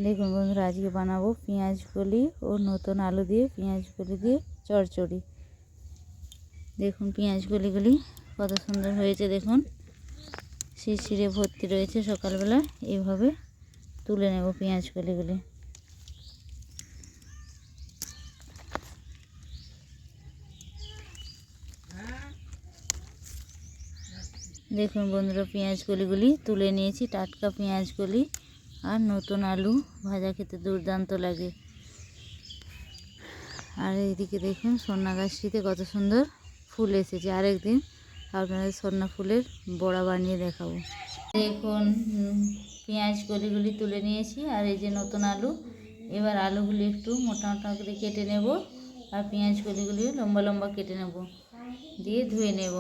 দেখুন বন্ধুরা, আজকে বানাবো পেঁয়াজ কলি ও নতুন আলু দিয়ে পেঁয়াজ কলি দিয়ে চচ্চড়ি। দেখুন পেঁয়াজ কলিগুলি কত সুন্দর হয়েছে, দেখুন শিরশিরে ভর্তি রয়েছে। সকালবেলা এইভাবে তুলে নেব পেঁয়াজ কলিগুলি। দেখুন বন্ধুরা, পেঁয়াজ কলিগুলি তুলে নিয়েছি। টাটকা পেঁয়াজ কলি আর নতুন আলু ভাজা খেতে দুর্দান্ত লাগে। আর এইদিকে দেখুন সন্না গাছটিতে কত সুন্দর ফুল এসেছে। আরেকদিন আপনাদের সন্না ফুলের বড়া বানিয়ে দেখাবো। দেখুন পেঁয়াজ কলিগুলি তুলে নিয়েছি আর এই যে নতুন আলু। এবার আলুগুলি একটু মোটা মোটা করে কেটে নেব আর পেঁয়াজ কলিগুলি লম্বা লম্বা কেটে নেব, দিয়ে ধুয়ে নেব।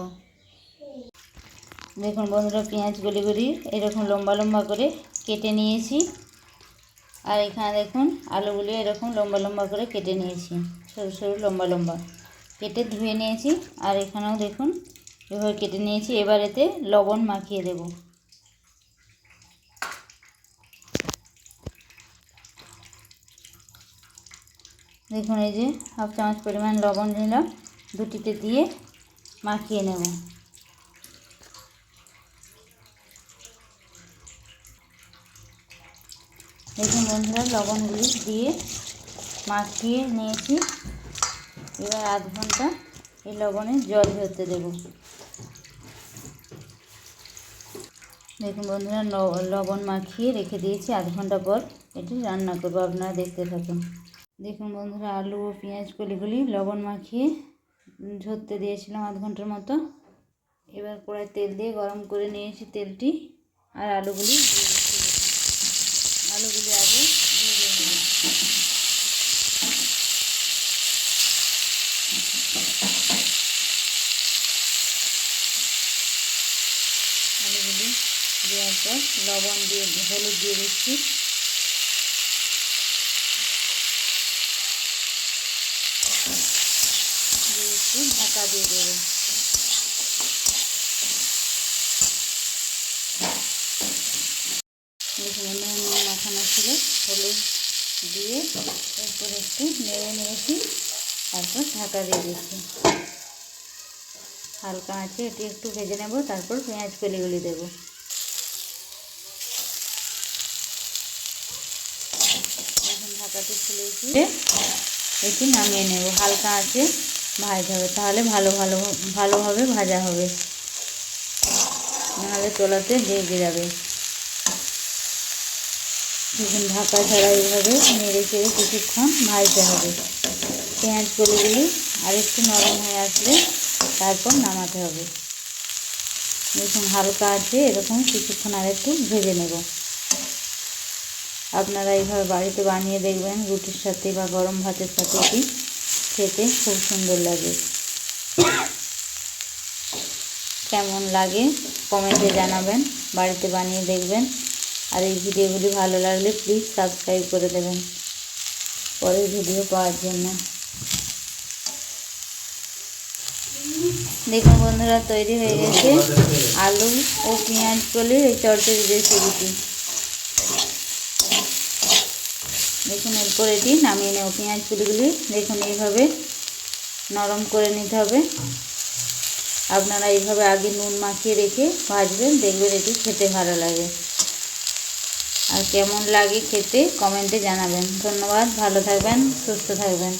দেখুন বন্ধুরা, পেঁয়াজ কলিগুলি এরকম লম্বা লম্বা করে কেটে নিয়েছি। আর এখানে দেখুন আলুগুলি এরকম লম্বা লম্বা করে কেটে নিয়েছি, সরু সরু লম্বা লম্বা কেটে ধুয়ে নিয়েছি। আর এখানেও দেখুন এভাবে কেটে নিয়েছি। এবার এতে লবণ মাখিয়ে দেব। দেখুন এই যে হাফ চামচ পরিমাণ লবণ দিলাম, দুটিতে দিয়ে মাখিয়ে নেব। দেখুন বন্ধুরা, লবণগুলি দিয়ে মাখিয়ে নিয়েছি। এবার আধ ঘন্টা এই লবণে জল ঝরতে দেব। দেখুন বন্ধুরা, লবণ মাখিয়ে রেখে দিয়েছি। আধ ঘন্টা পর এটি রান্না করবো, আপনারা দেখতে থাকুন। দেখুন বন্ধুরা, আলু ও পেঁয়াজ কলিগুলি লবণ মাখিয়ে ঝরতে দিয়েছিলাম আধ ঘন্টার মতো। এবার কড়াই তেল দিয়ে গরম করে নিয়েছি তেলটি, আর আলুগুলি আলুগুলি আগে ভেজে নেব। আলুগুলি দেওয়ার পর লবণ দিয়ে হলুদ দিয়ে দিচ্ছি। একটু ঢাকা দিয়ে দেবো। নুন মাখানো ছিল, হলুদ দিয়ে এরপর একটু নেড়ে নিয়েছি। তারপর ঢাকা দিয়ে দিচ্ছি। হালকা আঁচে এটি একটু ভেজে নেব, তারপর পেঁয়াজ কলিগুলি দেব। এখন ঢাকাটি খুলেছি, এটি নামিয়ে নেব। হালকা আঁচে ভাজতে হবে, তাহলে ভালোভাবে ভাজা হবে, নাহলে তোলাতে লেগে যাবে। দেখুন ঢাকা ছাড়া এইভাবে নেড়ে চেড়ে কিছুক্ষণ ভাজতে হবে। পেঁয়াজ কলিগুলি আর একটু নরম হয়ে আসলে তারপর নামাতে হবে। দেখুন হালকা আছে এরকম কিছুক্ষণ আর একটু ভেজে নেব। আপনারা এইভাবে বাড়িতে বানিয়ে দেখবেন, রুটির সাথে বা গরম ভাতের সাথে এটি খেতে খুব সুন্দর লাগে। কেমন লাগে কমেন্টে জানাবেন, বাড়িতে বানিয়ে দেখবেন। আর এই ভিডিওগুলি ভালো লাগলে প্লিজ সাবস্ক্রাইব করে দেবেন পরের ভিডিও পাওয়ার জন্য। দেখুন বন্ধুরা, তৈরি হয়ে গেছে আলু ও পেঁয়াজ কলির এই চচ্চড়ি রেসিপিটি। দেখুন এরপর এটি নামিয়ে নেব। পেঁয়াজ কলিগুলি দেখুন এইভাবে নরম করে নিতে হবে। আপনারা এইভাবে আগে নুন মাখিয়ে রেখে ভাজবেন, দেখবেন এটি খেতে ভালো লাগে। আর কেমন লাগে খেতে কমেন্টে জানাবেন। ধন্যবাদ, ভালো থাকবেন, সুস্থ থাকবেন।